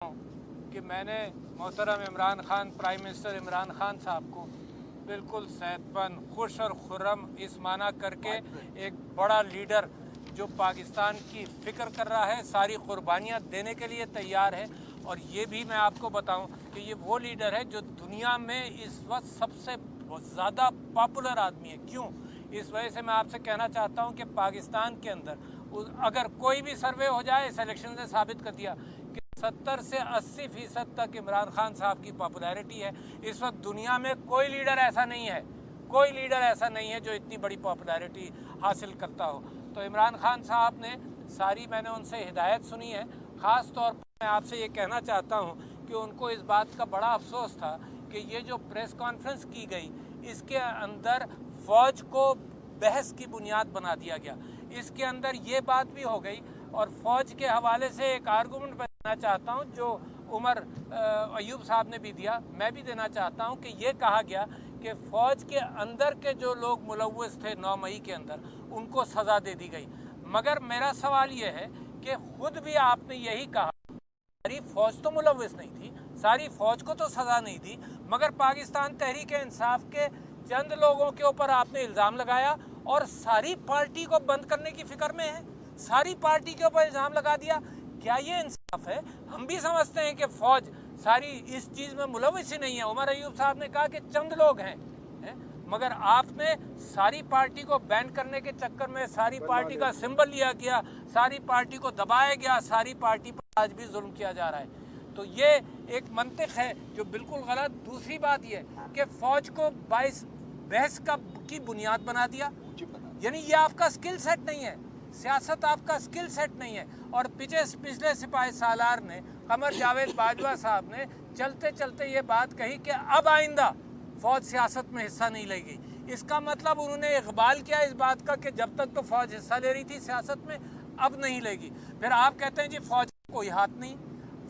कि मैंने मोहतरम इमरान खान, प्राइम मिनिस्टर इमरान खान साहब को बिल्कुल सेहतमंद, खुश और खुर्रम इस माना करके एक बड़ा लीडर जो पाकिस्तान की फ़िक्र कर रहा है, सारी कुर्बानियाँ देने के लिए तैयार है। और ये भी मैं आपको बताऊं कि ये वो लीडर है जो दुनिया में इस वक्त सबसे ज़्यादा पॉपुलर आदमी है। क्यों? इस वजह से मैं आपसे कहना चाहता हूं कि पाकिस्तान के अंदर अगर कोई भी सर्वे हो जाए, इस इलेक्शन ने साबित कर दिया कि 70 से 80% तक इमरान खान साहब की पॉपुलैरिटी है। इस वक्त दुनिया में कोई लीडर ऐसा नहीं है, कोई लीडर ऐसा नहीं है जो इतनी बड़ी पॉपुलैरिटी हासिल करता हो। तो इमरान खान साहब ने सारी, मैंने उनसे हिदायत सुनी है। ख़ास तौर पर मैं आपसे ये कहना चाहता हूँ कि उनको इस बात का बड़ा अफसोस था कि ये जो प्रेस कॉन्फ्रेंस की गई, इसके अंदर फ़ौज को बहस की बुनियाद बना दिया गया। इसके अंदर ये बात भी हो गई, और फ़ौज के हवाले से एक आर्गूमेंट मैं देना चाहता हूँ जो उमर अयूब साहब ने भी दिया, मैं भी देना चाहता हूँ कि ये कहा गया कि फ़ौज के अंदर के जो लोग मुलव्वस थे 9 मई के अंदर, उनको सज़ा दे दी गई। मगर मेरा सवाल ये है कि खुद भी आपने यही कहा, सारी फ़ौज तो मुलव्वस नहीं थी, सारी फ़ौज को तो सज़ा नहीं दी, मगर पाकिस्तान तहरीक इंसाफ के चंद लोगों के ऊपर आपने इल्ज़ाम लगाया और सारी पार्टी को बंद करने की फ़िक्र में है, सारी पार्टी के ऊपर इल्ज़ाम लगा दिया। क्या ये इंसाफ है? हम भी समझते हैं कि फ़ौज सारी इस चीज़ में मुलव्वस ही नहीं है। उमर अयूब साहब ने कहा कि चंद लोग हैं, मगर आपने सारी पार्टी को बैन करने के चक्कर में सारी पार्टी का सिंबल लिया गया, सारी पार्टी को दबाया गया, सारी पार्टी पर आज भी जुल्म किया जा रहा है। तो ये एक मंतिक है जो बिल्कुल गलत। दूसरी बात ये कि फ़ौज को बहस की बुनियाद बना दिया, यानी ये आपका स्किल सेट नहीं है, सियासत आपका स्किल सेट नहीं है। और पिछले सिपाही सालार ने, कमर जावेद बाजवा साहब ने चलते चलते ये बात कही कि अब आइंदा फ़ौज सियासत में हिस्सा नहीं लेगी। इसका मतलब उन्होंने इकबाल किया इस बात का कि जब तक तो फ़ौज हिस्सा ले रही थी सियासत में, अब नहीं लेगी। फिर आप कहते हैं जी फ़ौज का कोई हाथ नहीं,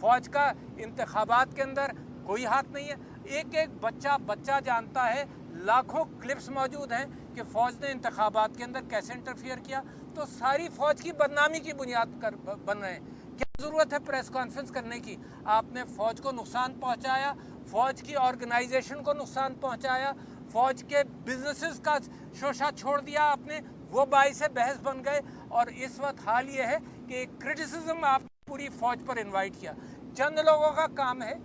फ़ौज का इंतखाबात के अंदर कोई हाथ नहीं है। एक एक बच्चा जानता है, लाखों क्लिप्स मौजूद हैं कि फ़ौज ने इंतखाबात के अंदर कैसे इंटरफियर किया। तो सारी फ़ौज की बदनामी की बुनियाद बन रहे हैं। क्या ज़रूरत है प्रेस कॉन्फ्रेंस करने की? आपने फ़ौज को नुकसान पहुँचाया, फ़ौज की ऑर्गेनाइजेशन को नुकसान पहुँचाया, फ़ौज के बिजनेसेस का शोशा छोड़ दिया आपने, वो बाइस बहस बन गए। और इस वक्त हाल ये है कि क्रिटिसिज्म आप पूरी फ़ौज पर इन्वाइट किया। चंद लोगों का काम है।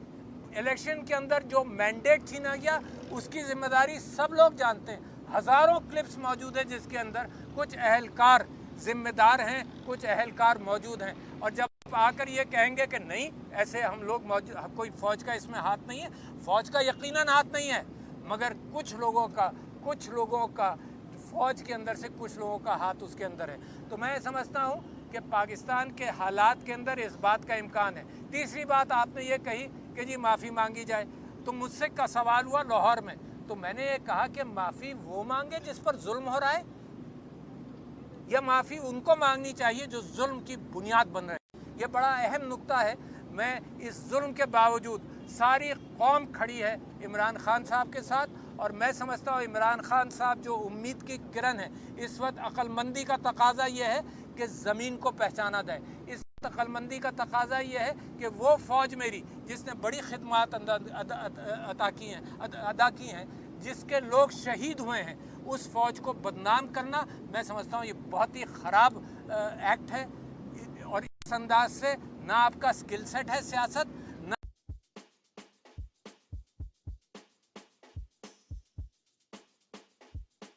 इलेक्शन के अंदर जो मैंडेट छीना गया उसकी जिम्मेदारी सब लोग जानते हैं। हज़ारों क्लिप्स मौजूद है जिसके अंदर कुछ अहलकार जिम्मेदार हैं, कुछ अहलकार मौजूद हैं। और जब आकर ये कहेंगे कि नहीं ऐसे हम लोग कोई फ़ौज का इसमें हाथ नहीं है, फ़ौज का यकीनन हाथ नहीं है, मगर कुछ लोगों का फ़ौज के अंदर से कुछ लोगों का हाथ उसके अंदर है। तो मैं समझता हूँ कि पाकिस्तान के हालात के अंदर इस बात का इम्कान है। तीसरी बात आपने ये कही कि जी माफ़ी मांगी जाए, तो मुझसे का सवाल हुआ लाहौर में, तो मैंने ये कहा कि माफ़ी वो मांगे जिस पर जुल्म हो रहा है, या माफ़ी उनको मांगनी चाहिए जो जुल्म की बुनियाद बन रहे हैं। ये बड़ा अहम नुक्ता है। मैं इस जुल्म के बावजूद सारी कौम खड़ी है इमरान खान साहब के साथ, और मैं समझता हूँ इमरान खान साहब जो उम्मीद की किरण है, इस वक्त अक्लमंदी का तकाजा ये है कि ज़मीन को पहचाना जाए। इस अक्लमंदी का तकाजा ये है कि वो फ़ौज मेरी जिसने बड़ी खिदमात अदा की हैं, जिसके लोग शहीद हुए हैं, उस फ़ौज को बदनाम करना, मैं समझता हूँ ये बहुत ही ख़राब एक्ट है। और इस अंदाज से ना आपका स्किल सेट है सियासत,